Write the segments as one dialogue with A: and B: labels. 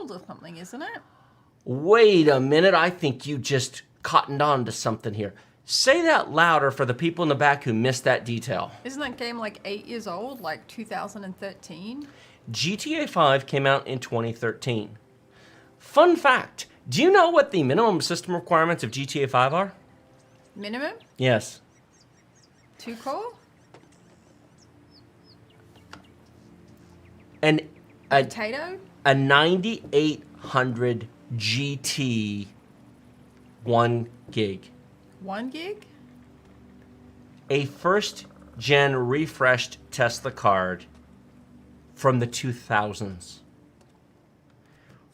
A: disabled or something, isn't it?
B: Wait a minute. I think you just cottoned on to something here. Say that louder for the people in the back who missed that detail.
A: Isn't that game like 8 years old, like 2013?
B: GTA 5 came out in 2013. Fun fact, do you know what the minimum system requirements of GTA 5 are?
A: Minimum?
B: Yes.
A: 2-core?
B: A 9800 GT 1 gig.
A: 1 gig?
B: A first-gen refreshed Tesla card from the 2000s.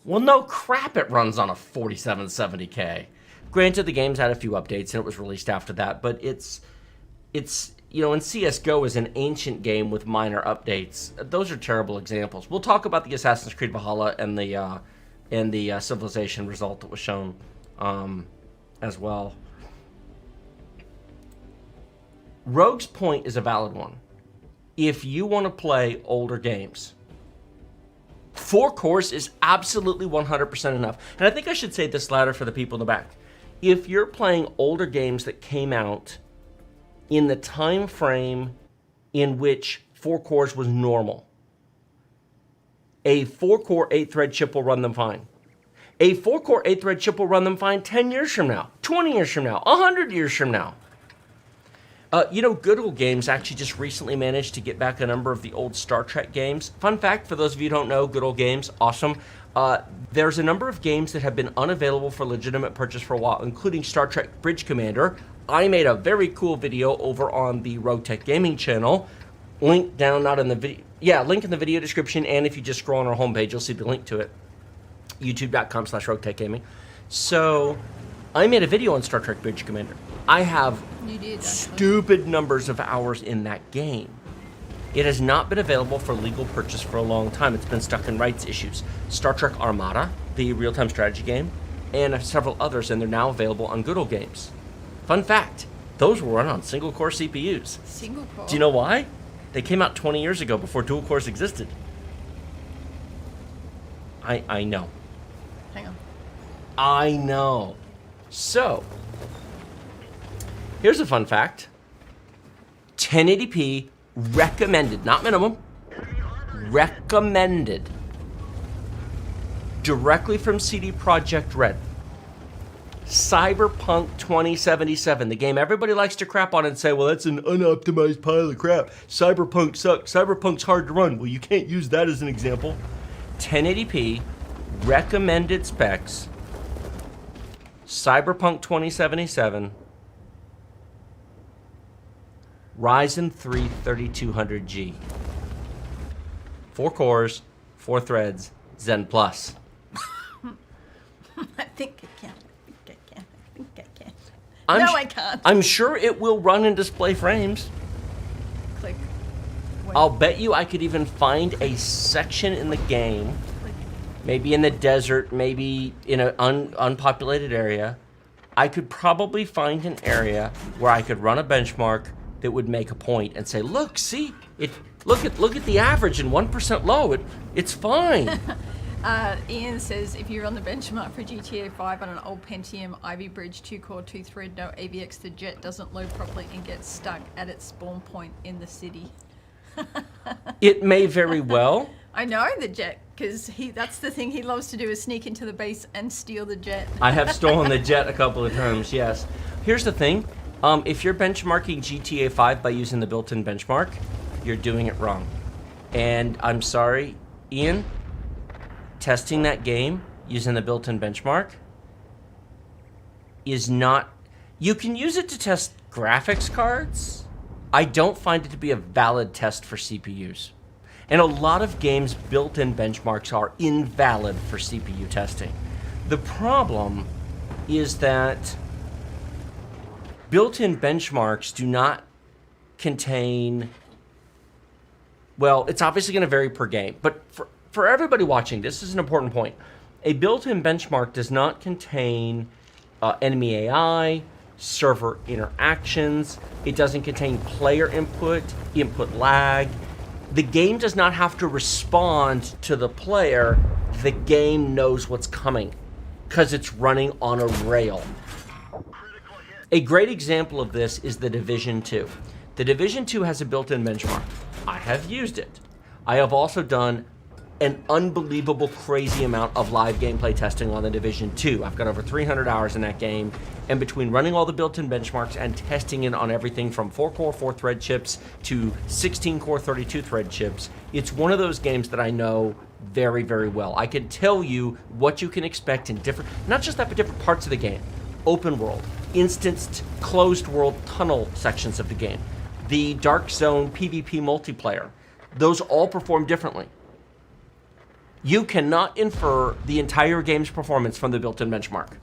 B: Well, no crap, it runs on a 4770K. Granted, the game's had a few updates and it was released after that, but it's you know, and CSGO is an ancient game with minor updates. Those are terrible examples. We'll talk about the Assassin's Creed Valhalla and the Civilization result that was shown as well. Rogue's point is a valid one. If you want to play older games, 4 cores is absolutely 100% enough. And I think I should say this louder for the people in the back. If you're playing older games that came out in the time frame in which 4 cores was normal, a 4-core 8-thread chip will run them fine. A 4-core 8-thread chip will run them fine 10 years from now, 20 years from now, 100 years from now. You know, Good Old Games actually just recently managed to get back a number of the old Star Trek games. Fun fact, for those of you who don't know, Good Old Games, awesome. There's a number of games that have been unavailable for legitimate purchase for a while, including Star Trek Bridge Commander. I made a very cool video over on the Rogue Tech Gaming channel. Link down, not in the video. Yeah, link in the video description, and if you just scroll on our homepage, you'll see the link to it. youtube.com/RogueTechGaming. So, I made a video on Star Trek Bridge Commander. I have stupid numbers of hours in that game. It has not been available for legal purchase for a long time. It's been stuck in rights issues. Star Trek Armada, the real-time strategy game, and several others, and they're now available on Good Old Games. Fun fact, those will run on single-core CPUs.
A: Single core?
B: Do you know why? They came out 20 years ago before dual cores existed. I know.
A: Hang on.
B: I know. So, here's a fun fact. 1080p recommended, not minimum, recommended, directly from CD Projekt Red. Cyberpunk 2077, the game everybody likes to crap on and say, well, that's an unoptimized pile of crap. Cyberpunk sucks. Cyberpunk's hard to run. Well, you can't use that as an example. 1080p, recommended specs, Cyberpunk 2077, Ryzen 3 3200G. 4 cores, 4 threads, Zen Plus.
A: I think I can. No, I can't.
B: I'm sure it will run in display frames.
A: Click. Wait.
B: I'll bet you I could even find a section in the game, maybe in the desert, maybe in an unpopulated area. I could probably find an area where I could run a benchmark that would make a point and say, look, see, look at the average and 1% low. It's fine.
A: Ian says, if you run the benchmark for GTA 5 on an old Pentium Ivy Bridge 2-core 2-thread, no AVX, the jet doesn't load properly and gets stuck at its spawn point in the city.
B: It may very well.
A: I know the jet, because that's the thing he loves to do, is sneak into the base and steal the jet.
B: I have stolen the jet a couple of times, yes. Here's the thing. If you're benchmarking GTA 5 by using the built-in benchmark, you're doing it wrong. And I'm sorry, Ian, testing that game using the built-in benchmark is not... You can use it to test graphics cards. I don't find it to be a valid test for CPUs. And a lot of games' built-in benchmarks are invalid for CPU testing. The problem is that built-in benchmarks do not contain... Well, it's obviously going to vary per game, but for everybody watching, this is an important point. A built-in benchmark does not contain enemy AI, server interactions. It doesn't contain player input lag. The game does not have to respond to the player. The game knows what's coming because it's running on a rail. A great example of this is the Division 2. The Division 2 has a built-in benchmark. I have used it. I have also done an unbelievable, crazy amount of live gameplay testing on the Division 2. I've got over 300 hours in that game, and between running all the built-in benchmarks and testing it on everything from 4-core 4-thread chips to 16-core 32-thread chips, it's one of those games that I know very, very well. I can tell you what you can expect in different, not just that, but different parts of the game. Open world, instanced, closed world tunnel sections of the game, the Dark Zone PvP multiplayer. Those all perform differently. You cannot infer the entire game's performance from the built-in benchmark.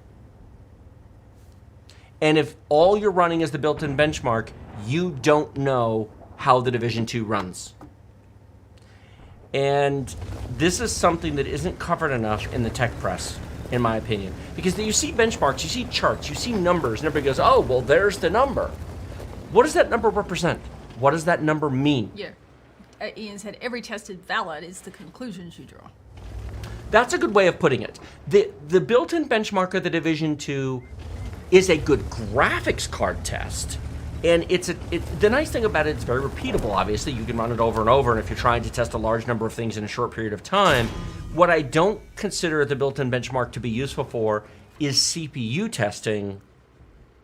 B: And if all you're running is the built-in benchmark, you don't know how the Division 2 runs. And this is something that isn't covered enough in the tech press, in my opinion. Because you see benchmarks, you see charts, you see numbers, and everybody goes, oh, well, there's the number. What does that number represent? What does that number mean?
A: Yeah. Ian said every test is valid is the conclusions you draw.
B: That's a good way of putting it. The built-in benchmark of the Division 2 is a good graphics card test. And the nice thing about it, it's very repeatable, obviously. You can run it over and over, and if you're trying to test a large number of things in a short period of time, what I don't consider the built-in benchmark to be useful for is CPU testing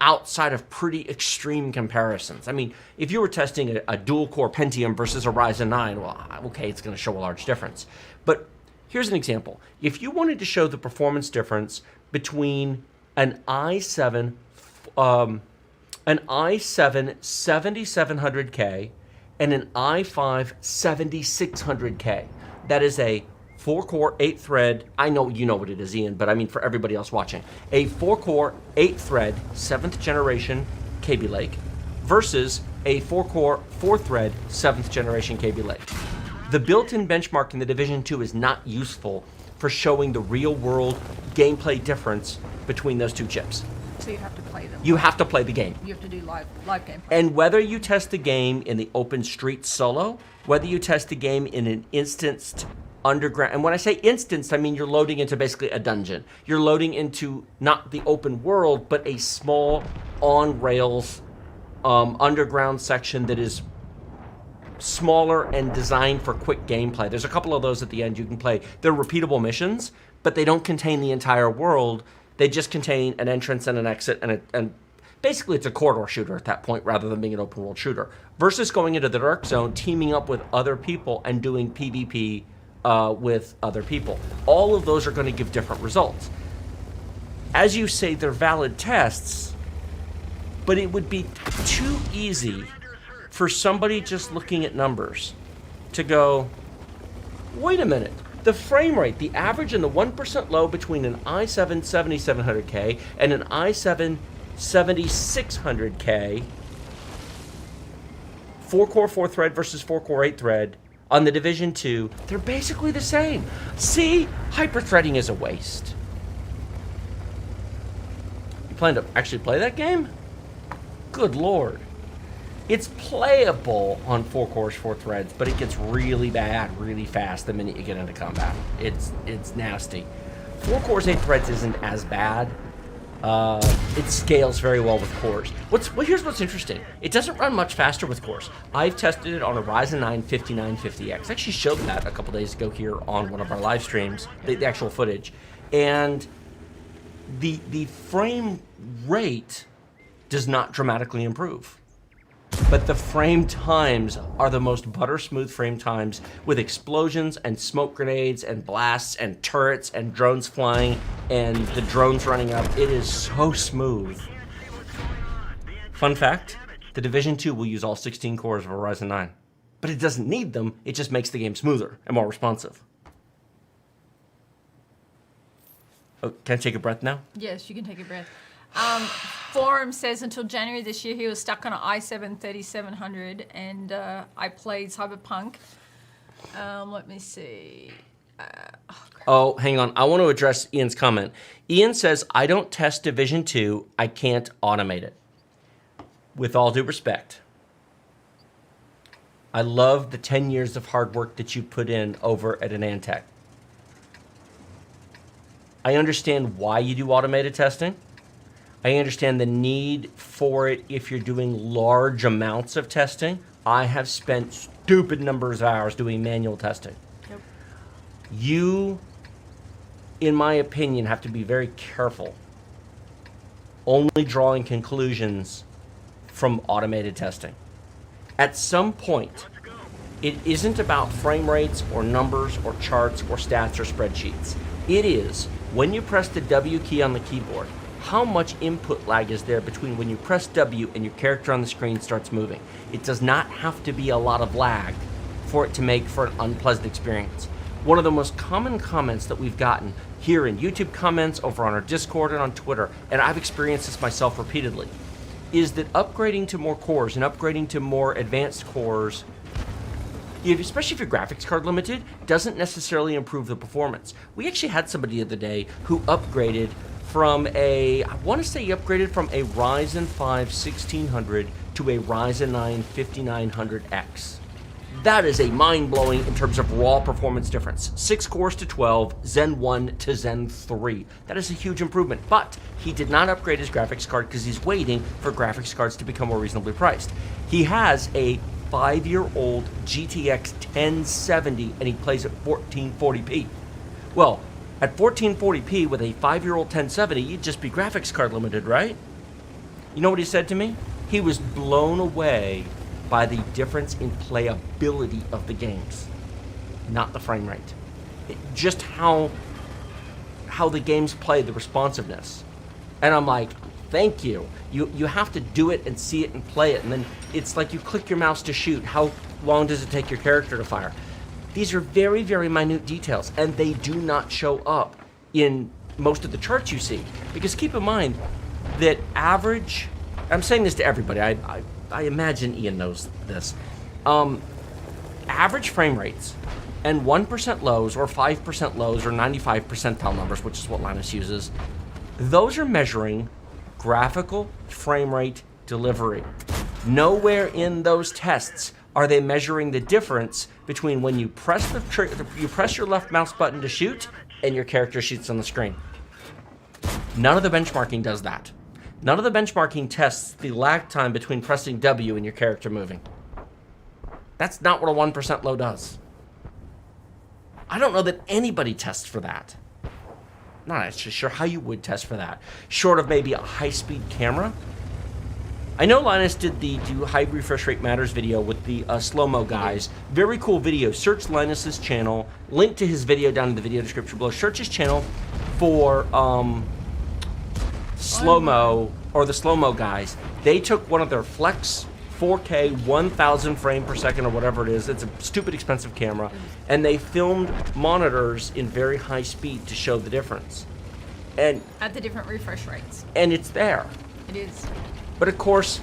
B: outside of pretty extreme comparisons. I mean, if you were testing a dual-core Pentium versus a Ryzen 9, well, okay, it's going to show a large difference. But here's an example. If you wanted to show the performance difference between an i7 7700K and an i5 7600K, that is a 4-core, 8-thread, I know you know what it is, Ian, but I mean for everybody else watching, a 4-core, 8-thread, 7th generation Kaby Lake versus a 4-core, 4-thread, 7th generation Kaby Lake. The built-in benchmark in the Division 2 is not useful for showing the real-world gameplay difference between those two chips.
A: So you have to play them.
B: You have to play the game.
A: You have to do live gameplay.
B: And whether you test the game in the open street solo, whether you test the game in an instanced underground, and when I say instanced, I mean you're loading into basically a dungeon. You're loading into not the open world, but a small on-rails underground section that is smaller and designed for quick gameplay. There's a couple of those at the end you can play. They're repeatable missions, but they don't contain the entire world. They just contain an entrance and an exit, and basically it's a corridor shooter at that point rather than being an open world shooter. Versus going into the Dark Zone, teaming up with other people and doing PvP with other people. All of those are going to give different results. As you say, they're valid tests, but it would be too easy for somebody just looking at numbers to go, wait a minute, the frame rate, the average and the 1% low between an i7 7700K and an i7 7600K, 4-core 4-thread versus 4-core 8-thread on the Division 2, they're basically the same. See, hyper-threading is a waste. You plan to actually play that game? Good Lord. It's playable on 4 cores, 4 threads, but it gets really bad really fast the minute you get into combat. It's nasty. 4 cores, 8 threads isn't as bad. It scales very well with cores. Here's what's interesting. It doesn't run much faster with cores. I've tested it on a Ryzen 9 5950X. I actually showed that a couple days ago here on one of our live streams, the actual footage. And the frame rate does not dramatically improve. But the frame times are the most butter smooth frame times, with explosions and smoke grenades and blasts and turrets and drones flying and the drones running up. It is so smooth. Fun fact, the Division 2 will use all 16 cores of a Ryzen 9. But it doesn't need them, it just makes the game smoother and more responsive. Oh, can I take a breath now?
A: Yes, you can take a breath. Forum says until January this year he was stuck on an i7 3700 and I played Cyberpunk. Let me see.
B: Oh, hang on. I want to address Ian's comment. Ian says, I don't test Division 2. I can't automate it. With all due respect, I love the 10 years of hard work that you put in over at AnandTech. I understand why you do automated testing. I understand the need for it if you're doing large amounts of testing. I have spent stupid numbers of hours doing manual testing.
A: Yep.
B: You, in my opinion, have to be very careful only drawing conclusions from automated testing. At some point, it isn't about frame rates or numbers or charts or stats or spreadsheets. It is, when you press the W key on the keyboard, how much input lag is there between when you press W and your character on the screen starts moving. It does not have to be a lot of lag for it to make for an unpleasant experience. One of the most common comments that we've gotten here in YouTube comments, over on our Discord and on Twitter, and I've experienced this myself repeatedly, is that upgrading to more cores and upgrading to more advanced cores, especially if your graphics card limited, doesn't necessarily improve the performance. We actually had somebody the other day who upgraded from I want to say he upgraded from a Ryzen 5 1600 to a Ryzen 9 5900X. That is a mind-blowing in terms of raw performance difference. 6 cores to 12, Zen 1 to Zen 3. That is a huge improvement, but he did not upgrade his graphics card because he's waiting for graphics cards to become more reasonably priced. He has a 5-year-old GTX 1070 and he plays at 1440p. Well, at 1440p with a 5-year-old 1070, you'd just be graphics card limited, right? You know what he said to me? He was blown away by the difference in playability of the games, not the frame rate. Just how the games play, the responsiveness. And I'm like, thank you. You have to do it and see it and play it, and then it's like you click your mouse to shoot. How long does it take your character to fire? These are very, very minute details, and they do not show up in most of the charts you see. Because keep in mind that average, I'm saying this to everybody, I imagine Ian knows this. Average frame rates and 1% lows or 5% lows or 95 percentile numbers, which is what Linus uses, those are measuring graphical frame rate delivery. Nowhere in those tests are they measuring the difference between when you press your left mouse button to shoot and your character shoots on the screen. None of the benchmarking does that. None of the benchmarking tests the lag time between pressing W and your character moving. That's not what a 1% low does. I don't know that anybody tests for that. Not actually sure how you would test for that. Short of maybe a high-speed camera. I know Linus did the Do High Refresh Rate Matters video with the slow-mo guys. Very cool video. Search Linus's channel. Link to his video down in the video description below. Search his channel for slow-mo, or the slow-mo guys. They took one of their Flex 4K 1000 frame per second or whatever it is. It's a stupid expensive camera. And they filmed monitors in very high speed to show the difference. And
A: At the different refresh rates.
B: And it's there.
A: It is.
B: But of course,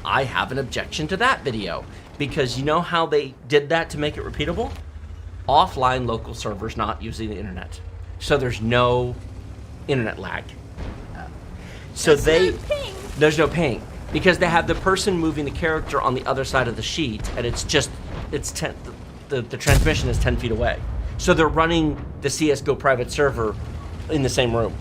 B: I have an objection to that video. Because you know how they did that to make it repeatable? Offline local servers not using the internet. So there's no internet lag. So there's no ping. Because they have the person moving the character on the other side of the sheet, and the transmission is 10 feet away. So they're running the CSGO private server in the same room.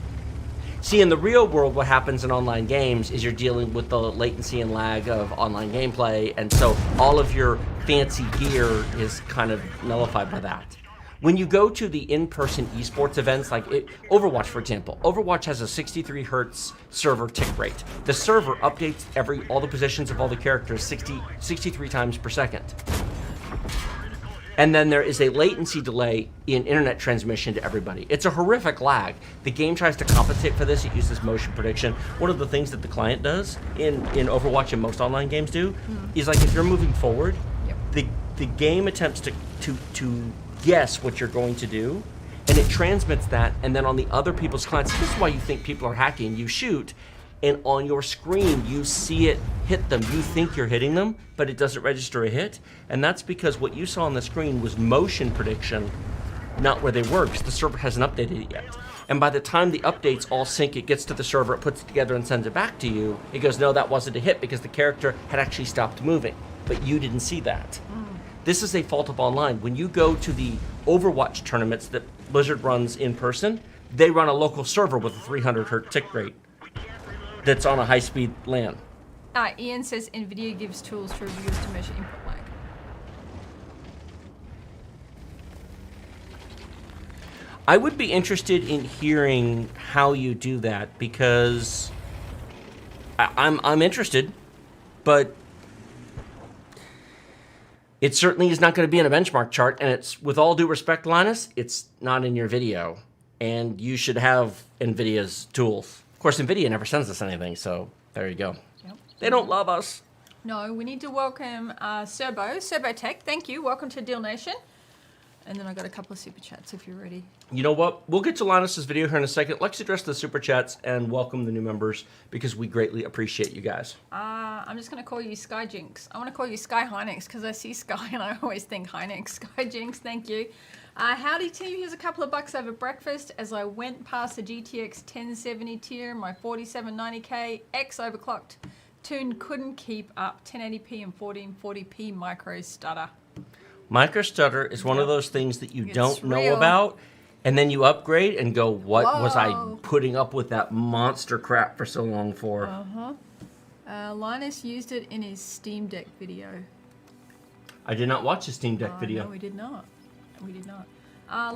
B: See, in the real world, what happens in online games is you're dealing with the latency and lag of online gameplay, and so all of your fancy gear is kind of nullified by that. When you go to the in-person esports events, like Overwatch, for example, Overwatch has a 63 hertz server tick rate. The server updates all the positions of all the characters 63 times per second. And then there is a latency delay in internet transmission to everybody. It's a horrific lag. The game tries to compensate for this. It uses motion prediction. One of the things that the client does in Overwatch and most online games do is, like, if you're moving forward, the game attempts to guess what you're going to do, and it transmits that, and then on the other people's clients, this is why you think people are hacking. You shoot, and on your screen, you see it hit them. You think you're hitting them, but it doesn't register a hit, and that's because what you saw on the screen was motion prediction, not where they were, because the server hasn't updated it yet. And by the time the updates all sync, it gets to the server, it puts it together and sends it back to you, it goes, no, that wasn't a hit, because the character had actually stopped moving. but you didn't see that. This is a fault of online. When you go to the Overwatch tournaments that Blizzard runs in person, they run a local server with a 300 hertz tick rate that's on a high-speed LAN.
A: Ian says NVIDIA gives tools for reviewers to measure input lag.
B: I would be interested in hearing how you do that, because I'm interested, but it certainly is not going to be in a benchmark chart, and it's, with all due respect, Linus, it's not in your video, and you should have NVIDIA's tools. Of course, NVIDIA never sends us anything, so there you go.
A: Yep.
B: They don't love us.
A: No, we need to welcome Serbo Tech. Thank you. Welcome to Deal Nation. And then I got a couple of super chats if you're ready.
B: You know what? We'll get to Linus's video here in a second. Let's address the super chats and welcome the new members, because we greatly appreciate you guys.
A: I'm just going to call you Sky Jinx. I want to call you Sky Hynix because I see Sky and I always think Hynix. Sky Jinx, thank you. Howdy team, here's a couple of bucks over breakfast as I went past the GTX 1070 tier. My 4790K X overclocked tune couldn't keep up. 1080p and 1440p micro stutter.
B: Micro stutter is one of those things that you
A: It's
B: don't know
A: real.
B: about, and then you upgrade and go, what was I
A: Whoa.
B: putting up with that monster crap for so long for?
A: Linus used it in his Steam Deck video.
B: I did not watch the Steam Deck video.
A: No, we did not. We did not.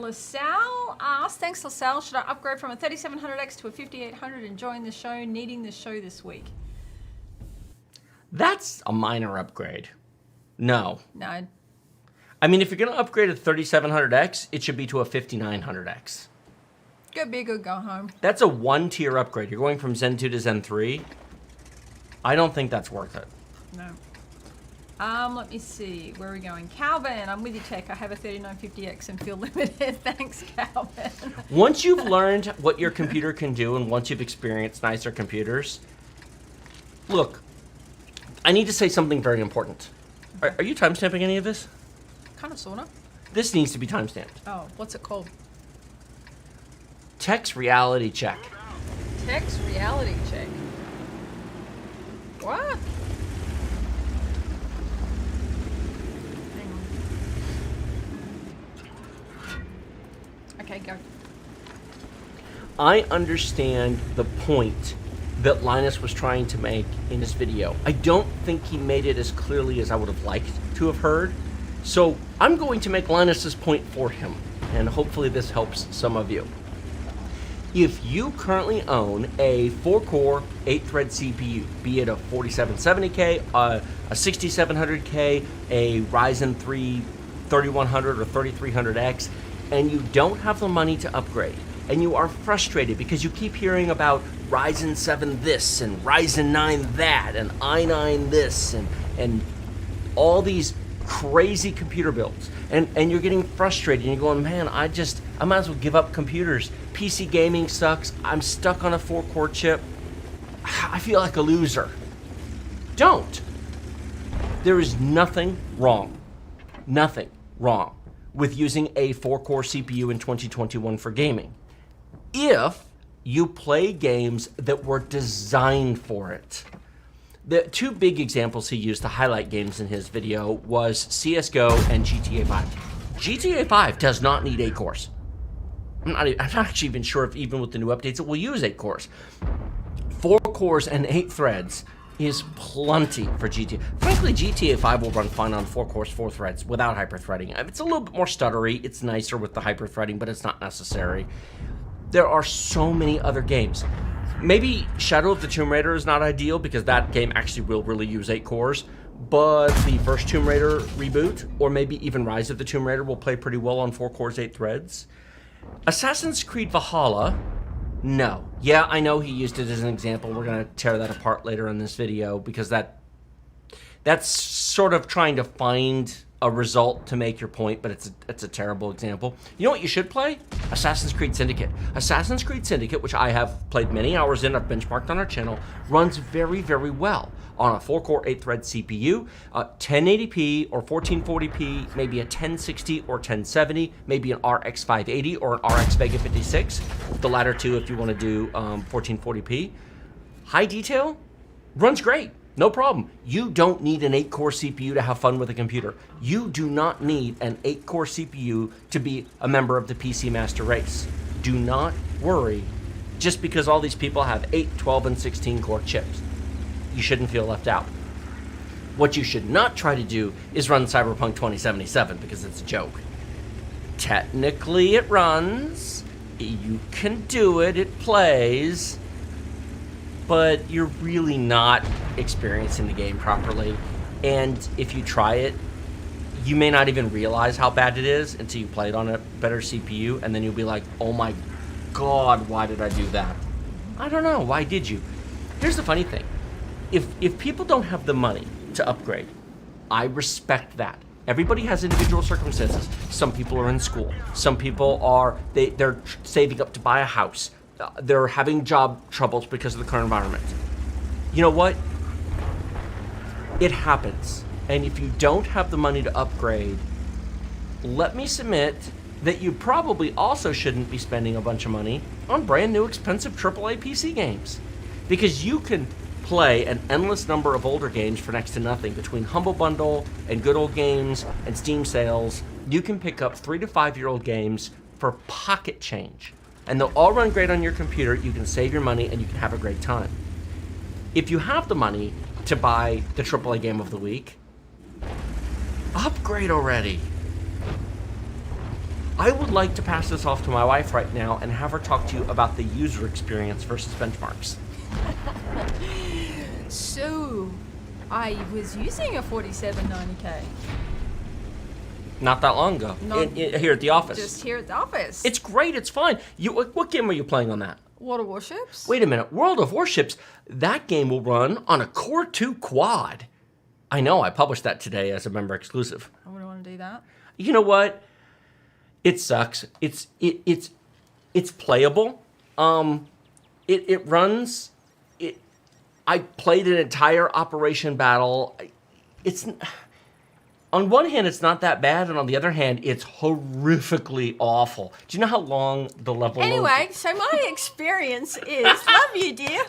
A: LaSalle asked, thanks LaSalle, should I upgrade from a 3700X to a 5800 and join the show, needing the show this week?
B: That's a minor upgrade. No.
A: No.
B: I mean, if you're going to upgrade a 3700X, it should be to a 5900X.
A: Go big or go home.
B: That's a one-tier upgrade. You're going from Zen 2 to Zen 3. I don't think that's worth it.
A: No. Let me see. Where are we going? Calvin, I'm with you, Tech. I have a 3950X and feel limited. Thanks, Calvin.
B: Once you've learned what your computer can do and once you've experienced nicer computers, look, I need to say something very important. Are you timestamping any of this?
A: Kind of, sorta.
B: This needs to be timestamped.
A: Oh, what's it called?
B: Tech's reality check.
A: Tech's reality check. What? Hang on. Okay, go.
B: I understand the point that Linus was trying to make in his video. I don't think he made it as clearly as I would have liked to have heard. So I'm going to make Linus's point for him, and hopefully this helps some of you. If you currently own a 4-core, 8-thread CPU, be it a 4770K, a 6700K, a Ryzen 3 3100 or 3300X, and you don't have the money to upgrade, and you are frustrated because you keep hearing about Ryzen 7 this, and Ryzen 9 that, and i9 this, and all these crazy computer builds, and you're getting frustrated and you're going, man, I might as well give up computers. PC gaming sucks. I'm stuck on a 4-core chip. I feel like a loser. Don't. There is nothing wrong with using a 4-core CPU in 2021 for gaming, if you play games that were designed for it. The two big examples he used to highlight games in his video was CSGO and GTA 5. GTA 5 does not need 8 cores. I'm not actually even sure if even with the new updates it will use 8 cores. 4 cores and 8 threads is plenty for GTA. Frankly, GTA 5 will run fine on 4 cores, 4 threads without hyper-threading. It's a little bit more stuttery. It's nicer with the hyper-threading, but it's not necessary. There are so many other games. Maybe Shadow of the Tomb Raider is not ideal because that game actually will really use 8 cores, but the first Tomb Raider reboot, or maybe even Rise of the Tomb Raider, will play pretty well on 4 cores, 8 threads. Assassin's Creed Valhalla, no. Yeah, I know he used it as an example. We're going to tear that apart later in this video because that's sort of trying to find a result to make your point, but it's a terrible example. You know what you should play? Assassin's Creed Syndicate. Assassin's Creed Syndicate, which I have played many hours in, I've benchmarked on our channel, runs very, very well on a 4-core, 8-thread CPU, 1080p or 1440p, maybe a 1060 or 1070, maybe an RX 580 or an RX Vega 56, the latter two if you want to do 1440p. High detail, runs great. No problem. You don't need an 8-core CPU to have fun with a computer. You do not need an 8-core CPU to be a member of the PC Master Race. Do not worry just because all these people have 8, 12, and 16-core chips. You shouldn't feel left out. What you should not try to do is run Cyberpunk 2077 because it's a joke. Technically, it runs. You can do it. It plays. But you're really not experiencing the game properly. And if you try it, you may not even realize how bad it is until you play it on a better CPU, and then you'll be like, oh my god, why did I do that? I don't know, why did you? Here's the funny thing. If people don't have the money to upgrade, I respect that. Everybody has individual circumstances. Some people are in school. Some people are, they're saving up to buy a house. They're having job troubles because of the current environment. You know what? It happens. And if you don't have the money to upgrade, let me submit that you probably also shouldn't be spending a bunch of money on brand new expensive AAA PC games. Because you can play an endless number of older games for next to nothing. Between Humble Bundle and Good Old Games and Steam sales, you can pick up 3 to 5 year old games for pocket change. And they'll all run great on your computer. You can save your money and you can have a great time. If you have the money to buy the AAA game of the week, upgrade already. I would like to pass this off to my wife right now and have her talk to you about the user experience versus benchmarks.
A: So, I was using a 4790K.
B: Not that long ago. Here at the office.
A: Just here at the office.
B: It's great. It's fine. What game are you playing on that?
A: World of Warships?
B: Wait a minute. World of Warships, that game will run on a Core 2 quad. I know. I published that today as a member exclusive.
A: I wouldn't want to do that.
B: You know what? It sucks. It's playable. It runs. I played an entire Operation Battle. It's on one hand, it's not that bad, and on the other hand, it's horrifically awful. Do you know how long the level?
A: Anyway, so my experience is love you, dear.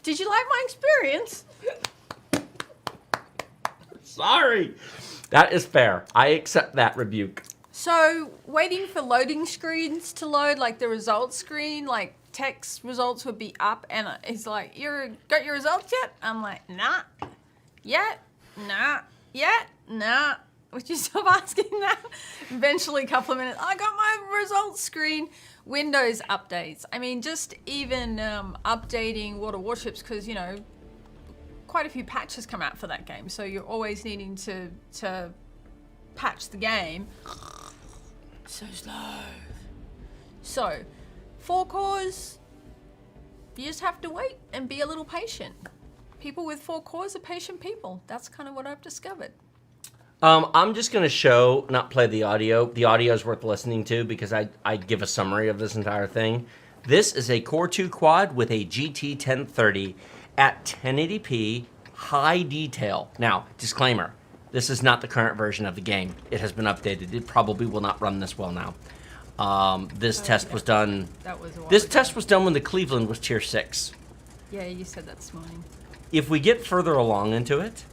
A: Did you like my experience?
B: Sorry. That is fair. I accept that rebuke.
A: So, waiting for loading screens to load, like the results screen, like text results would be up, and it's like, you got your results yet? I'm like, nah. Yet? Nah. Yet? Nah. Would you stop asking that? Eventually, a couple of minutes, I got my results screen. Windows updates. I mean, just even updating World of Warships, because, you know, quite a few patches come out for that game, so you're always needing to patch the game. So slow. So, 4 cores, you just have to wait and be a little patient. People with 4 cores are patient people. That's kind of what I've discovered.
B: I'm just going to show, not play the audio. The audio is worth listening to because I give a summary of this entire thing. This is a Core 2 quad with a GT 1030 at 1080p high detail. Now, disclaimer, this is not the current version of the game. It has been updated. It probably will not run this well now. This test was done.
A: That was a while
B: This
A: ago.
B: test was done when the Cleveland was tier 6.
A: Yeah, you said that this morning.
B: If we get further along into it,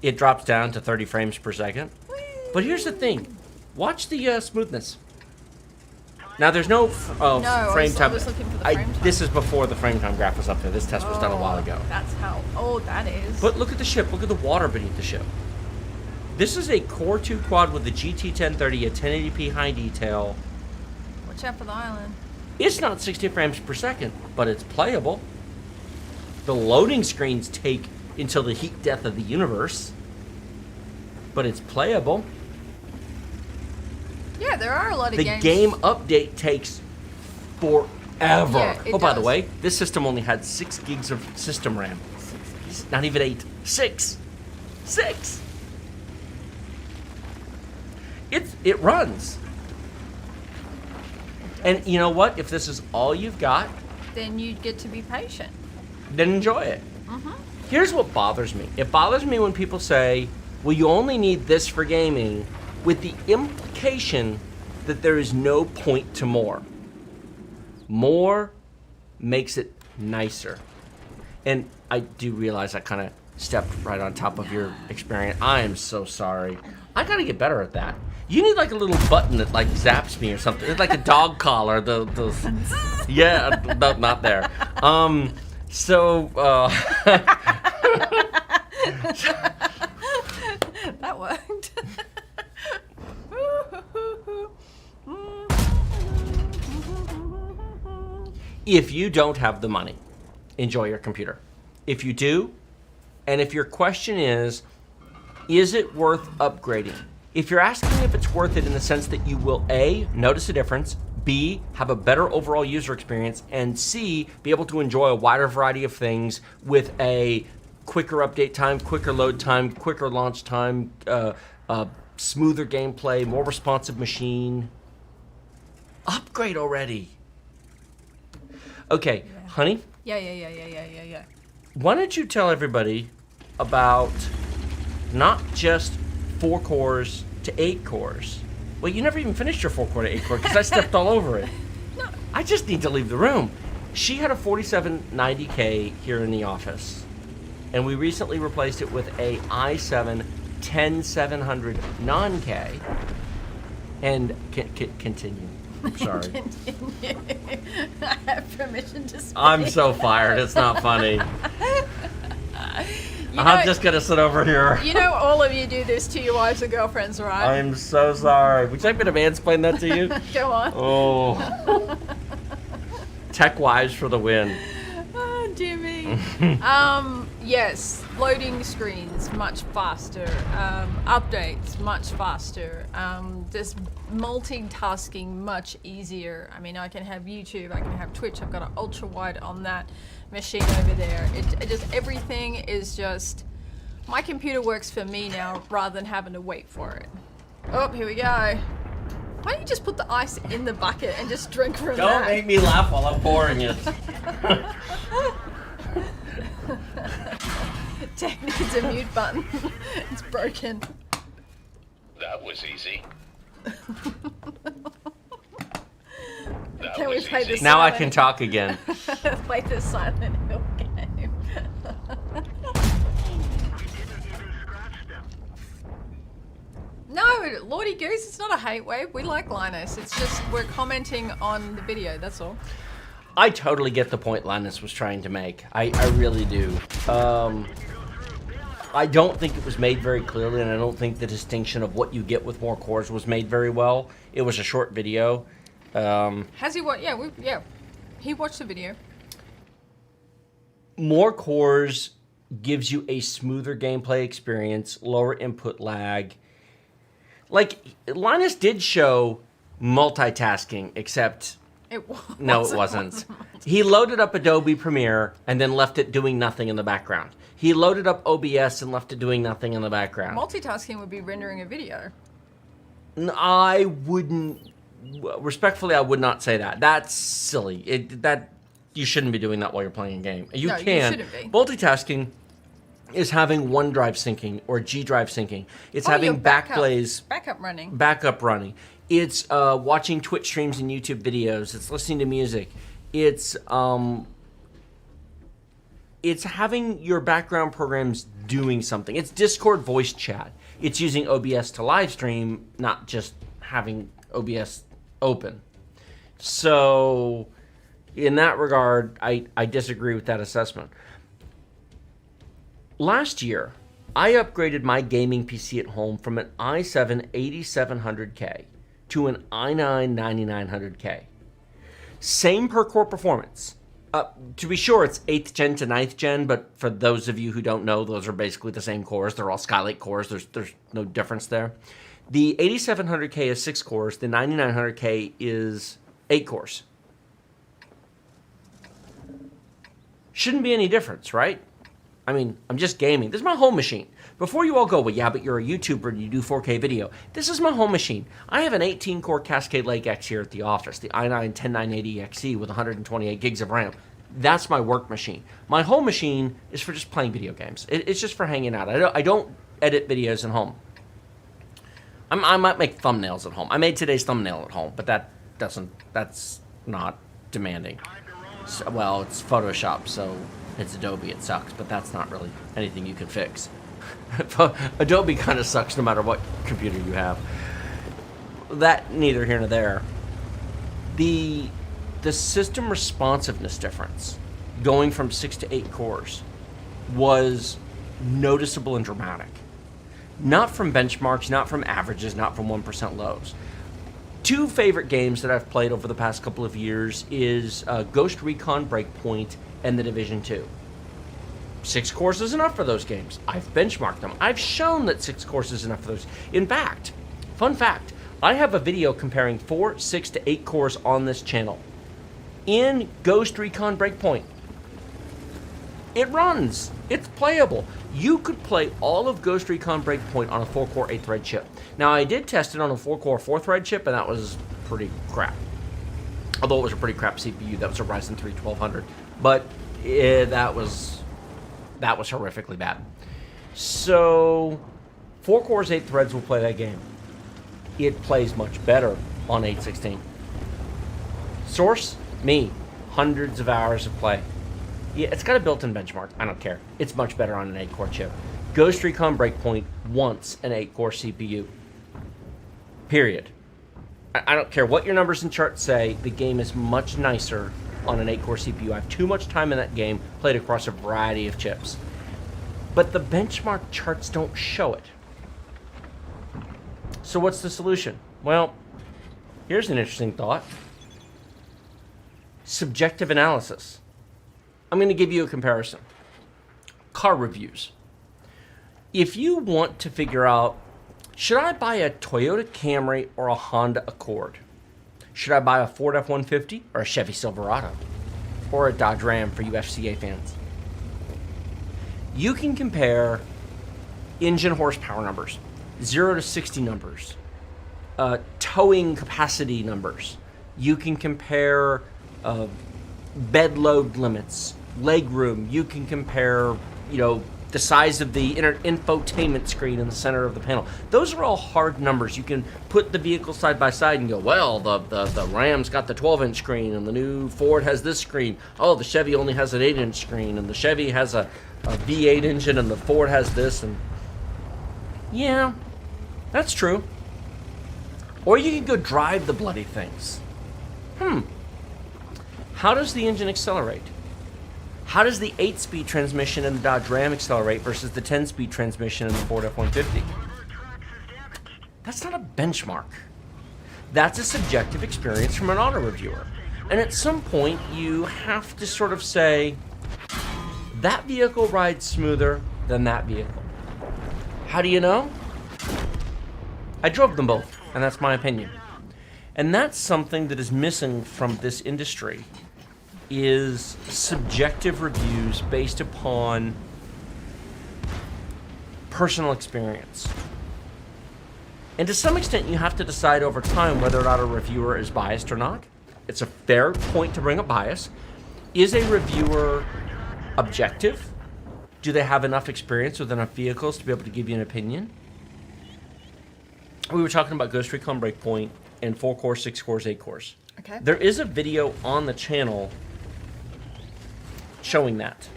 B: it drops down to 30 frames per second. But here's the thing. Watch the smoothness. Now, there's no frame time.
A: I was looking for the frame time.
B: This is before the frame time graph was up there. This test was done a while ago.
A: That's how old that is.
B: But look at the ship. Look at the water beneath the ship. This is a Core 2 quad with the GT 1030 at 1080p high detail.
A: Watch out for the island.
B: It's not 60 frames per second, but it's playable. The loading screens take until the heat death of the universe, but it's playable.
A: Yeah, there are a lot of
B: The
A: games.
B: game update takes forever.
A: Yeah, it
B: By the
A: does.
B: way, this system only had 6 gigs of system RAM. Not even 8. 6. 6. It runs. And you know what? If this is all you've got,
A: Then you get to be patient.
B: then enjoy it. Here's what bothers me. It bothers me when people say, well, you only need this for gaming, with the implication that there is no point to more. More makes it nicer. And I do realize I kind of stepped right on top of your experience. I am so sorry. I gotta get better at that. You need like a little button that like zaps me or something. It's like a dog collar. Yeah, no, not there.
A: That worked.
B: If you don't have the money, enjoy your computer. If you do, and if your question is it worth upgrading? If you're asking if it's worth it in the sense that you will A, notice a difference, B, have a better overall user experience, and C, be able to enjoy a wider variety of things with a quicker update time, quicker load time, quicker launch time, smoother gameplay, more responsive machine, upgrade already. Okay, honey?
A: Yeah.
B: Why don't you tell everybody about not just 4 cores to 8 cores? Well, you never even finished your 4-core to 8-core because I stepped all over it.
A: No.
B: I just need to leave the room. She had a 4790K here in the office, and we recently replaced it with a i7 10700 non-K. And continue. I'm sorry.
A: Continue. I have permission to speak.
B: I'm so fired. It's not funny. I'm just going to sit over here.
A: You know all of you do this to your wives and girlfriends, right?
B: I'm so sorry. Would you like me to mansplain that to you?
A: Go on.
B: Oh. Tech wives for the win.
A: Oh, dear me. Yes, loading screens much faster, updates much faster, just multitasking much easier. I mean, I can have YouTube, I can have Twitch, I've got an ultra wide on that machine over there. It just, everything is just, my computer works for me now rather than having to wait for it. Oh, here we go. Why don't you just put the ice in the bucket and just drink from that?
B: Don't make me laugh while I'm pouring it.
A: Tech needs a mute button. It's broken.
C: That was easy.
A: Can we play this?
B: Now I can talk again.
A: Play the Silent Hill game. No, Lordy Goose, it's not a hate wave. We like Linus. It's just we're commenting on the video, that's all.
B: I totally get the point Linus was trying to make. I really do. I don't think it was made very clearly, and I don't think the distinction of what you get with more cores was made very well. It was a short video.
A: Has he watched? Yeah, he watched the video.
B: More cores gives you a smoother gameplay experience, lower input lag. Like, Linus did show multitasking, except... No, it wasn't. He loaded up Adobe Premiere and then left it doing nothing in the background. He loaded up OBS and left it doing nothing in the background.
A: Multitasking would be rendering a video.
B: I wouldn't... Respectfully, I would not say that. That's silly. You shouldn't be doing that while you're playing a game. You
A: No,
B: can.
A: you shouldn't be.
B: Multitasking is having OneDrive syncing or G Drive syncing. It's
A: your
B: having Backblaze
A: backup running.
B: backup running. It's watching Twitch streams and YouTube videos. It's listening to music. It's having your background programs doing something. It's Discord voice chat. It's using OBS to live stream, not just having OBS open. So, in that regard, I disagree with that assessment. Last year, I upgraded my gaming PC at home from an i7 8700K to an i9 9900K. Same per core performance. To be sure, it's 8th gen to 9th gen, but for those of you who don't know, those are basically the same cores. They're all Skylake cores. There's no difference there. The 8700K is 6 cores. The 9900K is 8 cores. Shouldn't be any difference, right? I mean, I'm just gaming. This is my home machine. Before you all go, well, yeah, but you're a YouTuber and you do 4K video. This is my home machine. I have an 18-core Cascade Lake X here at the office, the i9 10980XE with 128 gigs of RAM. That's my work machine. My home machine is for just playing video games. It's just for hanging out. I don't edit videos at home. I might make thumbnails at home. I made today's thumbnail at home, but that's not demanding. So, well, it's Photoshop, so it's Adobe. It sucks, but that's not really anything you can fix. Adobe kind of sucks no matter what computer you have. That neither here nor there. The system responsiveness difference going from 6 to 8 cores was noticeable and dramatic. Not from benchmarks, not from averages, not from 1% lows. Two favorite games that I've played over the past couple of years is Ghost Recon Breakpoint and The Division 2. 6 cores is enough for those games. I've benchmarked them. I've shown that 6 cores is enough for those. In fact, fun fact, I have a video comparing 4, 6 to 8 cores on this channel. In Ghost Recon Breakpoint. It runs. It's playable. You could play all of Ghost Recon Breakpoint on a 4-core 8-thread chip. Now, I did test it on a 4-core 4-thread chip, and that was pretty crap. Although it was a pretty crap CPU. That was a Ryzen 3 1200. But that was horrifically bad. So, 4 cores, 8 threads will play that game. It plays much better on 816. Source? Me. Hundreds of hours of play. Yeah, it's got a built-in benchmark. I don't care. It's much better on an 8-core chip. Ghost Recon Breakpoint wants an 8-core CPU. Period. I don't care what your numbers and charts say. The game is much nicer on an 8-core CPU. I have too much time in that game, played across a variety of chips. But the benchmark charts don't show it. So what's the solution? Well, here's an interesting thought. Subjective analysis. I'm going to give you a comparison. Car reviews. If you want to figure out, should I buy a Toyota Camry or a Honda Accord? Should I buy a Ford F-150 or a Chevy Silverado? Or a Dodge Ram for you FCA fans? You can compare engine horsepower numbers, 0 to 60 numbers, towing capacity numbers. You can compare bed load limits, leg room. You can compare, the size of the infotainment screen in the center of the panel. Those are all hard numbers. You can put the vehicles side by side and go, well, the Ram's got the 12-inch screen, and the new Ford has this screen. Oh, the Chevy only has an 8-inch screen, and the Chevy has a V8 engine, and the Ford has this. And yeah, that's true. Or you can go drive the bloody things. How does the engine accelerate? How does the 8-speed transmission in the Dodge Ram accelerate versus the 10-speed transmission in the Ford F-150? That's not a benchmark. That's a subjective experience from an auto reviewer. And at some point, you have to sort of say, that vehicle rides smoother than that vehicle. How do you know? I drove them both, and that's my opinion. And that's something that is missing from this industry, is subjective reviews based upon personal experience. And to some extent, you have to decide over time whether or not a reviewer is biased or not. It's a fair point to bring up bias. Is a reviewer objective? Do they have enough experience with enough vehicles to be able to give you an opinion? We were talking about Ghost Recon Breakpoint and 4 cores, 6 cores, 8 cores.
A: Okay.
B: There is a video on the channel showing that.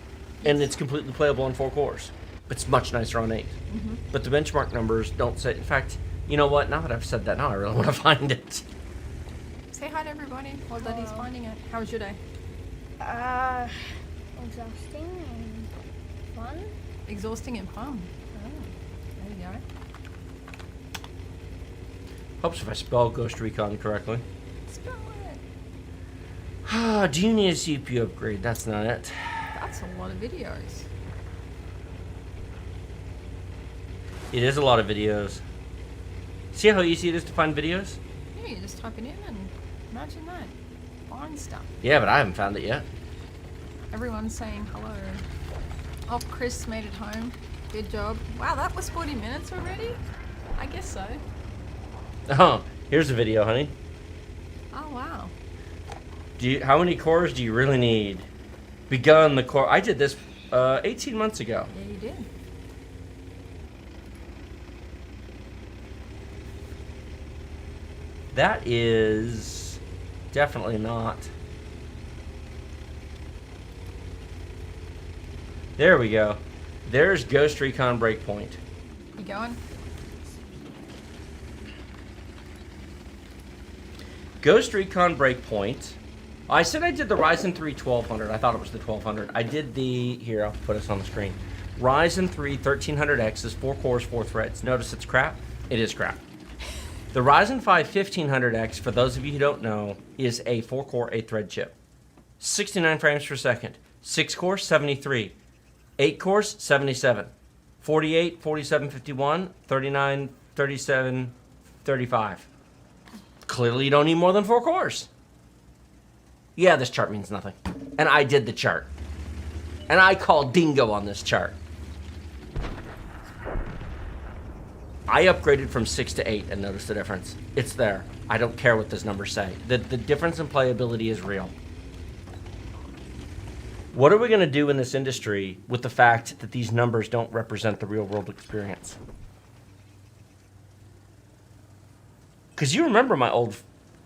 B: And it's completely playable on 4 cores. It's much nicer on 8. Mm-hmm. But the benchmark numbers don't say. In fact, you know what? Now that I've said that, now I really want to find it.
A: Say hi to everybody while Daddy's finding it. How was your day?
D: Exhausting and fun.
A: Exhausting and fun. Oh, there you go.
B: Hopes if I spell Ghost Recon correctly.
A: Spell it.
B: Do you need a CPU upgrade? That's not it.
A: That's a lot of videos.
B: It is a lot of videos. See how easy it is to find videos?
A: Yeah, you just type it in and imagine that. Find stuff.
B: Yeah, but I haven't found it yet.
A: Everyone's saying hello. Oh, Chris made it home. Good job. Wow, that was 40 minutes already? I guess so.
B: Oh, here's a video, honey.
A: Oh, wow.
B: How many cores do you really need? Begun the core. I did this 18 months ago.
A: Yeah, you did.
B: That is definitely not There we go. There's Ghost Recon Breakpoint.
A: You going?
B: Ghost Recon Breakpoint. I said I did the Ryzen 3 1200. I thought it was the 1200. I did the... Here, I'll put us on the screen. Ryzen 3 1300X is 4 cores, 4 threads. Notice it's crap? It is crap. The Ryzen 5 1500X, for those of you who don't know, is a 4-core, 8-thread chip. 69 frames per second. 6 cores, 73. 8 cores, 77. 48, 47, 51, 39, 37, 35. Clearly you don't need more than 4 cores. Yeah, this chart means nothing. And I did the chart. And I called dingo on this chart. I upgraded from 6 to 8 and notice the difference. It's there. I don't care what those numbers say. The difference in playability is real. What are we going to do in this industry with the fact that these numbers don't represent the real world experience? Because you remember my old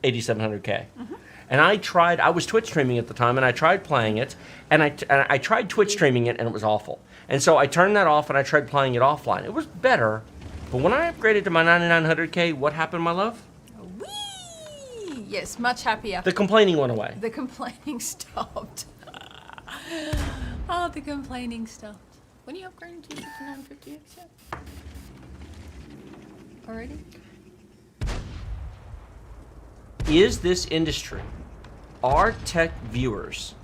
B: 8700K. Mm-hmm. And I was Twitch streaming at the time, and I tried playing it, and I tried Twitch streaming it, and it was awful. And so I turned that off, and I tried playing it offline. It was better, but when I upgraded to my 9900K, what happened, my love?
A: Whee! Yes, much happier.
B: The complaining went away.
A: The complaining stopped. Oh, the complaining stopped. When are you upgrading to 5950X yet? Already?
B: Is this industry, are tech viewers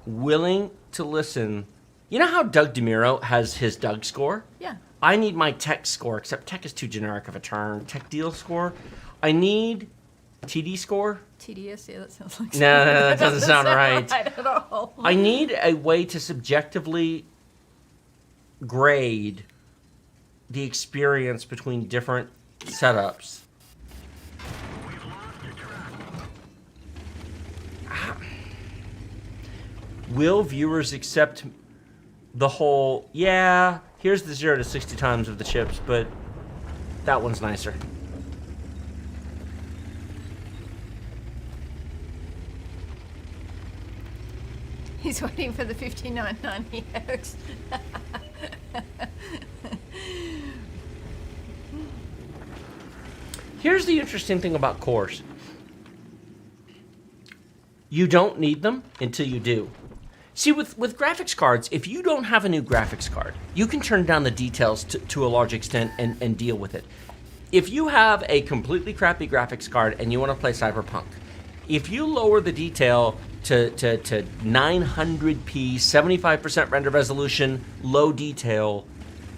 B: willing to listen? You know how Doug DeMuro has his Doug score?
A: Yeah.
B: I need my tech score, except tech is too generic of a term. Tech deal score. I need TD score.
A: TDS, yeah, that sounds like
B: No, that doesn't sound right.
A: Right at all.
B: I need a way to subjectively grade the experience between different setups. Will viewers accept the whole, yeah, here's the 0 to 60 times of the chips, but that one's nicer?
A: He's waiting for the 5990X.
B: Here's the interesting thing about cores. You don't need them until you do. See, with graphics cards, if you don't have a new graphics card, you can turn down the details to a large extent and deal with it. If you have a completely crappy graphics card and you want to play Cyberpunk, if you lower the detail to 900p, 75% render resolution, low detail,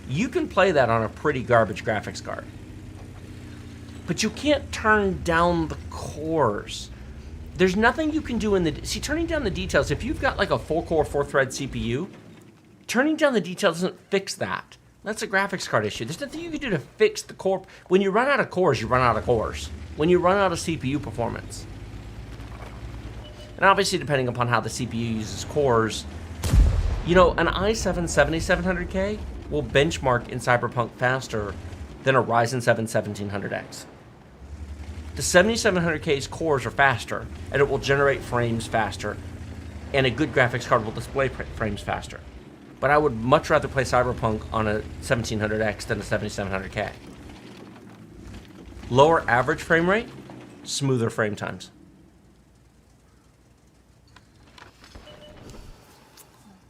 B: you can play that on a pretty garbage graphics card. But you can't turn down the cores. There's nothing you can do in the... See, turning down the details, if you've got like a 4-core, 4-thread CPU, turning down the details doesn't fix that. That's a graphics card issue. There's nothing you can do to fix the core. When you run out of cores, you run out of cores. When you run out of CPU performance. And obviously, depending upon how the CPU uses cores, you know, an i7 7700K will benchmark in Cyberpunk faster than a Ryzen 7 1700X. The 7700K's cores are faster, and it will generate frames faster, and a good graphics card will display frames faster. But I would much rather play Cyberpunk on a 1700X than a 7700K. Lower average frame rate, smoother frame times.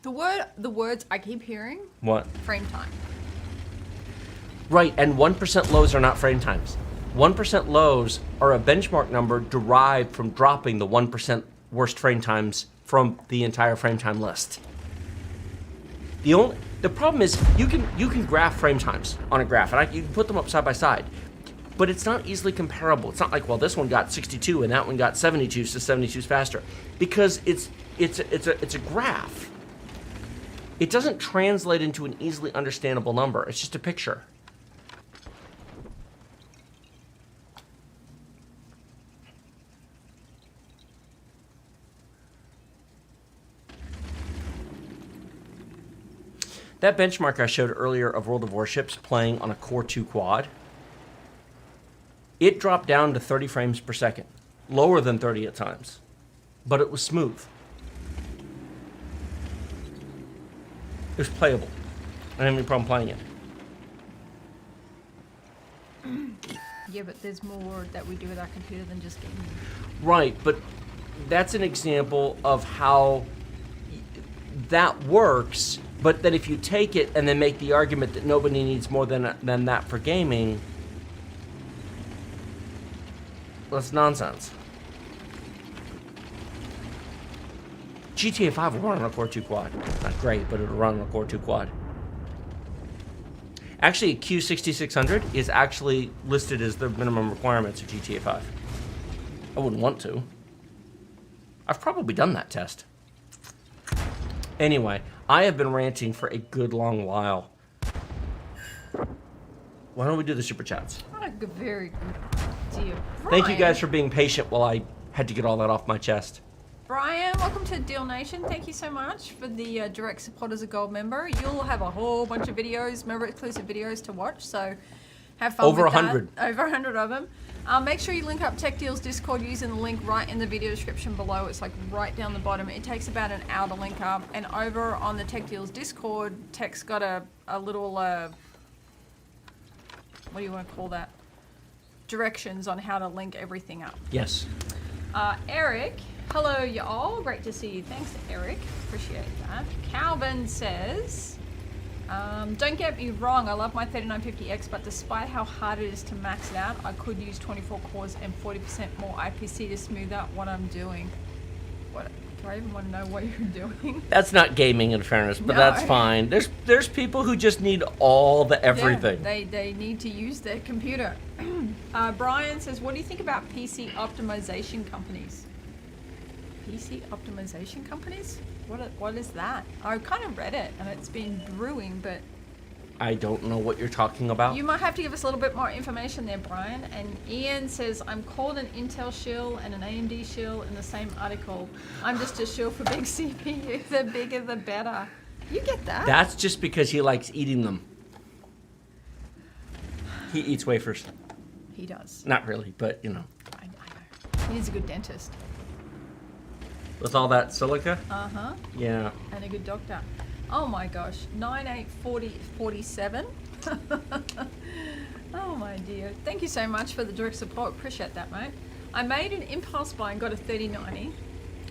A: The words I keep hearing,
B: What?
A: frame time.
B: Right, and 1% lows are not frame times. 1% lows are a benchmark number derived from dropping the 1% worst frame times from the entire frame time list. The problem is you can graph frame times on a graph, and you can put them up side by side, but it's not easily comparable. It's not like, well, this one got 62 and that one got 72, so 72 is faster, because it's a graph. It doesn't translate into an easily understandable number. It's just a picture. That benchmark I showed earlier of World of Warships playing on a Core 2 quad, it dropped down to 30 frames per second, lower than 30 at times, but it was smooth. It was playable. I didn't have any problem playing it.
A: Yeah, but there's more that we do with our computer than just gaming.
B: Right, but that's an example of how that works, but that if you take it and then make the argument that nobody needs more than that for gaming, well, that's nonsense. GTA 5 will run on a Core 2 quad. Not great, but it'll run on a Core 2 quad. Actually, Q6600 is actually listed as the minimum requirements of GTA 5. I wouldn't want to. I've probably done that test. Anyway, I have been ranting for a good long while. Why don't we do the super chats?
A: What a good, very good idea.
B: Thank you
A: Brian.
B: guys for being patient while I had to get all that off my chest.
A: Brian, welcome to Deal Nation. Thank you so much for the direct support as a gold member. You'll have a whole bunch of videos, member exclusive videos to watch, so have fun
B: Over
A: with that.
B: 100.
A: Over 100 of them. Make sure you link up Tech Deals Discord using the link right in the video description below. It's like right down the bottom. It takes about an hour to link up. And over on the Tech Deals Discord, Tech's got a little, what do you want to call that? Directions on how to link everything up.
B: Yes.
A: Eric, hello y'all. Great to see you. Thanks, Eric. Appreciate that. Calvin says, don't get me wrong, I love my 3950X, but despite how hard it is to max it out, I could use 24 cores and 40% more IPC to smooth out what I'm doing. What? Do I even want to know what you're doing?
B: That's not gaming, in fairness, but
A: No.
B: that's fine. There's people who just need all the everything.
A: Yeah, they need to use their computer. Brian says, what do you think about PC optimization companies? PC optimization companies? What is that? I kind of read it and it's been brewing, but
B: I don't know what you're talking about.
A: you might have to give us a little bit more information there, Brian. And Ian says, I'm called an Intel shill and an AMD shill in the same article. I'm just a shill for big CPU. The bigger the better. You get that?
B: That's just because he likes eating them. He eats wafers.
A: He does.
B: Not really, but you know.
A: I know. He needs a good dentist.
B: With all that silica?
A: Uh-huh.
B: Yeah.
A: And a good doctor. Oh my gosh, 984047. Oh my dear. Thank you so much for the direct support. Appreciate that, mate. I made an impulse buy and got a 3090.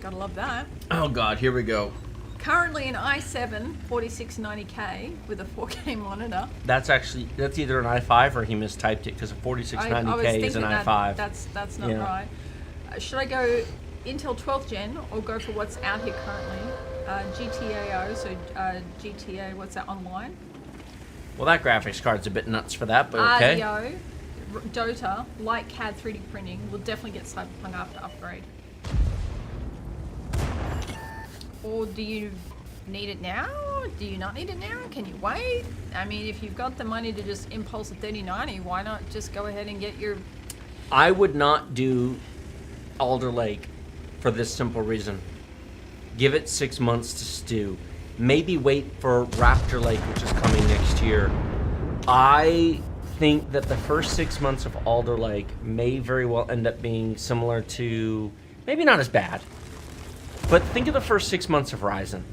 A: Gotta love that.
B: Oh God, here we go.
A: Currently an i7 4690K with a 4K monitor.
B: That's either an i5 or he mistyped it because a
A: I was
B: 4690K
A: thinking
B: is an
A: that
B: i5.
A: that's not
B: Yeah.
A: right. Should I go Intel 12th gen or go for what's out here currently? GTAO, so GTA, what's that, online?
B: Well, that graphics card's a bit nuts for that, but okay.
A: RDO, Dota, like CAD 3D printing, will definitely get Cyberpunk after upgrade. Or do you need it now? Do you not need it now? Can you wait? I mean, if you've got the money to just impulse a 3090, why not just go ahead and get your...
B: I would not do Alder Lake for this simple reason. Give it 6 months to stew. Maybe wait for Raptor Lake, which is coming next year. I think that the first 6 months of Alder Lake may very well end up being similar to, maybe not as bad, but think of the first 6 months of Ryzen.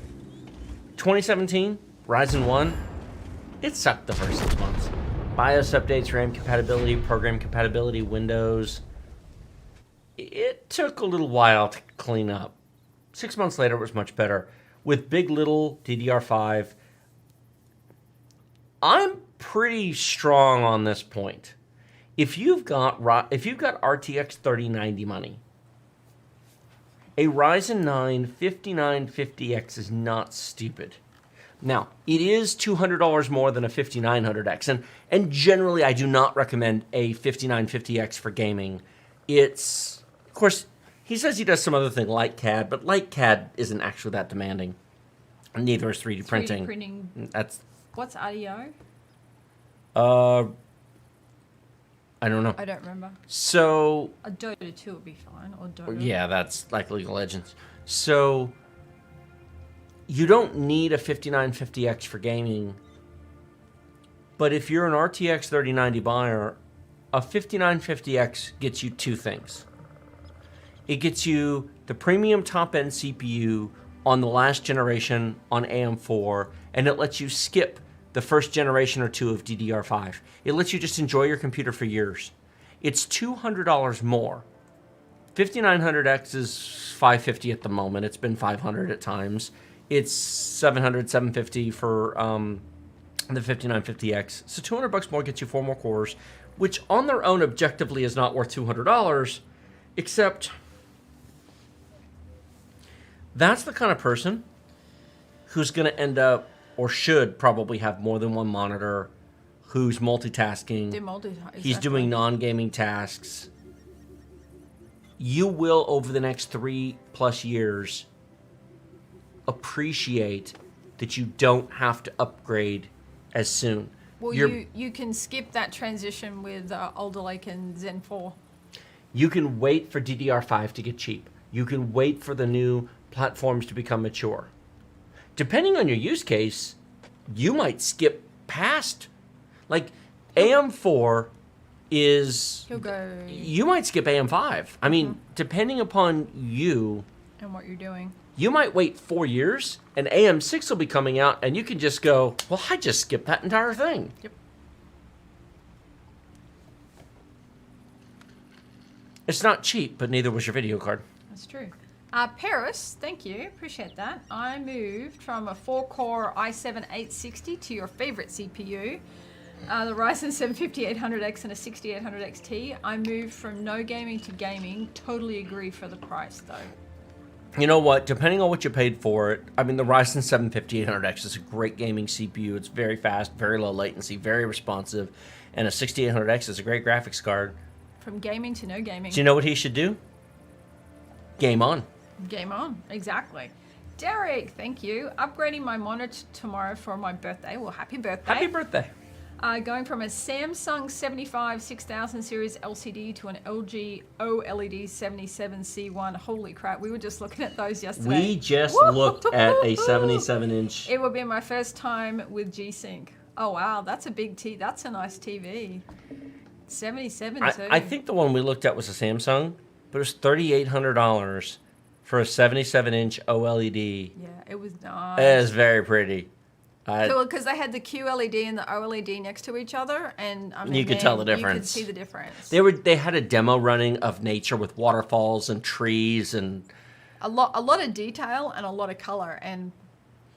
B: 2017, Ryzen 1, it sucked the first 6 months. BIOS updates, RAM compatibility, program compatibility, Windows. It took a little while to clean up. 6 months later, it was much better. With Big Little DDR5, I'm pretty strong on this point. If you've got RTX 3090 money, a Ryzen 9 5950X is not stupid. Now, it is $200 more than a 5900X, and generally I do not recommend a 5950X for gaming. It's, of course, he says he does some other thing like CAD, but like CAD isn't actually that demanding. Neither is 3D printing.
A: 3D printing.
B: That's
A: What's RDO?
B: I don't know.
A: I don't remember.
B: So
A: A Dota 2 would be fine, or Dota.
B: yeah, that's like League of Legends. So you don't need a 5950X for gaming, but if you're an RTX 3090 buyer, a 5950X gets you two things. It gets you the premium top-end CPU on the last generation on AM4, and it lets you skip the first generation or two of DDR5. It lets you just enjoy your computer for years. It's $200 more. 5900X is $550 at the moment. It's been $500 at times. It's $700, $750 for the 5950X. So $200 more gets you 4 more cores, which on their own objectively is not worth $200, except that's the kind of person who's going to end up, or should probably have more than one monitor, who's multitasking. He's doing non-gaming tasks. You will, over the next 3+ years, appreciate that you don't have to upgrade as soon.
A: Well, you can skip that transition with Alder Lake and Zen 4.
B: You can wait for DDR5 to get cheap. You can wait for the new platforms to become mature. Depending on your use case, you might skip past, like AM4 is,
A: He'll go
B: you might skip AM5. I mean, depending upon you,
A: and what you're doing.
B: you might wait 4 years and AM6 will be coming out and you can just go, well, I just skipped that entire thing.
A: Yep.
B: It's not cheap, but neither was your video card.
A: That's true. Paris, thank you. Appreciate that. I moved from a 4-core i7-860 to your favorite CPU, the Ryzen 7 5800X and a 6800 XT. I moved from no gaming to gaming. Totally agree for the price, though.
B: You know what? Depending on what you paid for it, I mean, the Ryzen 7 5800X is a great gaming CPU. It's very fast, very low latency, very responsive, and a 6800X is a great graphics card.
A: From gaming to no gaming.
B: Do you know what he should do? Game on.
A: Game on, exactly. Derek, thank you. Upgrading my monitor tomorrow for my birthday. Well, happy birthday.
B: Happy birthday.
A: Going from a Samsung 75 6000 series LCD to an LG OLED 77C1. Holy crap, we were just looking at those yesterday.
B: We just looked at a 77-inch.
A: It will be my first time with G-Sync. Oh, wow, that's a big That's a nice TV. 77 too.
B: I think the one we looked at was a Samsung, but it was $3,800 for a 77-inch OLED.
A: Yeah, it was nice.
B: It is very pretty.
A: Cool, because they had the QLED and the OLED next to each other, and I mean,
B: you could tell the difference.
A: You could see the difference.
B: They had a demo running of nature with waterfalls and trees and
A: a lot of detail and a lot of color. And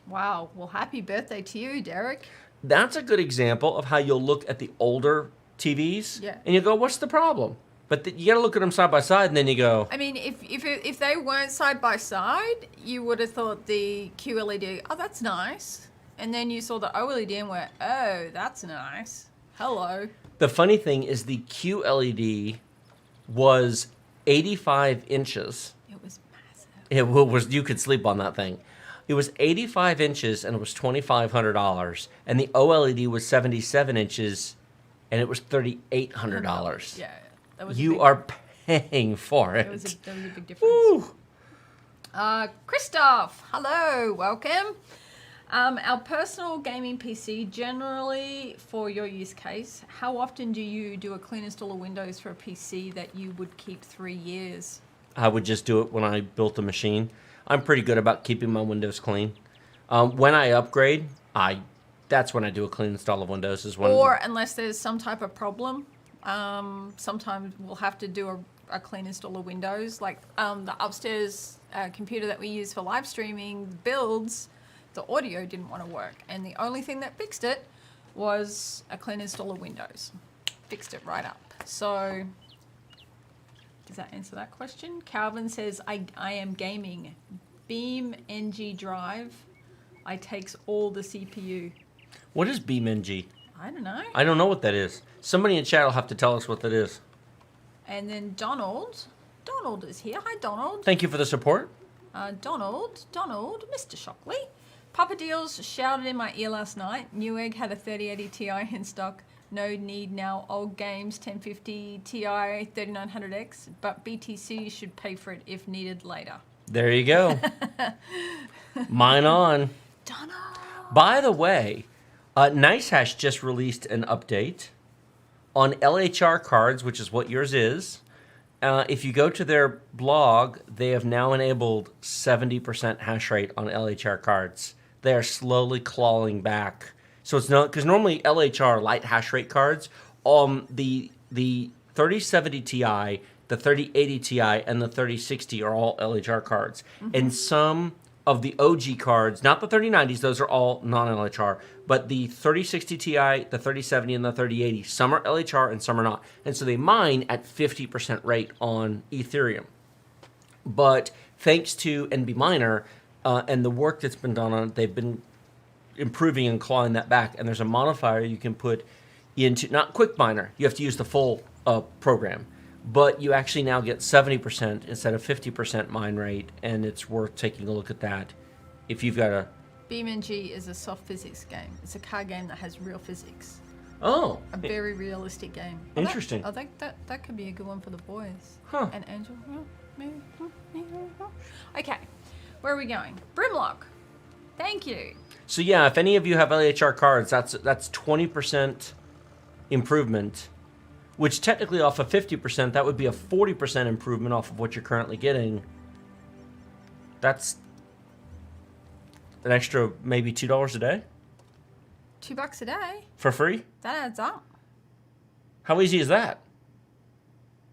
A: wow, well, happy birthday to you, Derek.
B: That's a good example of how you'll look at the older TVs,
A: Yeah.
B: and you go, "What's the problem?" But you got to look at them side by side, and then you go,
A: I mean, if they weren't side by side, you would have thought the QLED, oh, that's nice. And then you saw the OLED and went, oh, that's nice. Hello.
B: The funny thing is the QLED was 85 inches.
A: It was massive.
B: It was, you could sleep on that thing. It was 85 inches and it was $2,500. And the OLED was 77 inches and it was $3,800.
A: Yeah. That was
B: You are paying for it.
A: That was a big difference.
B: Woo.
A: Christoph, hello, welcome. Our personal gaming PC, generally for your use case, how often do you do a clean install of Windows for a PC that you would keep 3 years?
B: I would just do it when I built the machine. I'm pretty good about keeping my Windows clean. When I upgrade, that's when I do a clean install of Windows. Is when,
A: or unless there's some type of problem, sometimes we'll have to do a clean install of Windows. Like the upstairs computer that we use for live streaming builds, the audio didn't want to work. And the only thing that fixed it was a clean install of Windows. Fixed it right up. So does that answer that question? Calvin says, I am gaming. Beam NG drive. I takes all the CPU.
B: What is BeamNG?
A: I don't know.
B: I don't know what that is. Somebody in chat will have to tell us what that is.
A: And then Donald is here. Hi, Donald.
B: Thank you for the support.
A: Donald, Mr. Shockley. Papa Deals shouted in my ear last night. Newegg had a 3080 Ti in stock. No need now. Old games, 1050 Ti 3900X. But BTC should pay for it if needed later.
B: There you go. Mine on.
A: Donald.
B: By the way, NiceHash just released an update on LHR cards, which is what yours is. If you go to their blog, they have now enabled 70% hash rate on LHR cards. They are slowly clawing back. So it's not because normally LHR light hash rate cards, the 3070 Ti, the 3080 Ti, and the 3060 are all LHR cards, and some of the OG cards, not the 3090s, those are all non-LHR, but the 3060 Ti, the 3070, and the 3080, some are LHR and some are not. And so they mine at 50% rate on Ethereum. But thanks to NB Miner and the work that's been done on it, they've been improving and clawing that back. And there's a modifier you can put into, not Quick Miner, you have to use the full program. But you actually now get 70% instead of 50% mine rate, and it's worth taking a look at that if you've got a...
A: BeamNG is a soft physics game. It's a card game that has real physics.
B: Oh!
A: A very realistic game.
B: Interesting.
A: I think that could be a good one for the boys.
B: Huh.
A: And Angel. Maybe. Okay, where are we going? Brimlock. Thank you.
B: So yeah, if any of you have LHR cards, that's 20% improvement, which technically off of 50%, that would be a 40% improvement off of what you're currently getting. That's an extra maybe $2 a day
A: $2 a day.
B: for free.
A: That adds up.
B: How easy is that?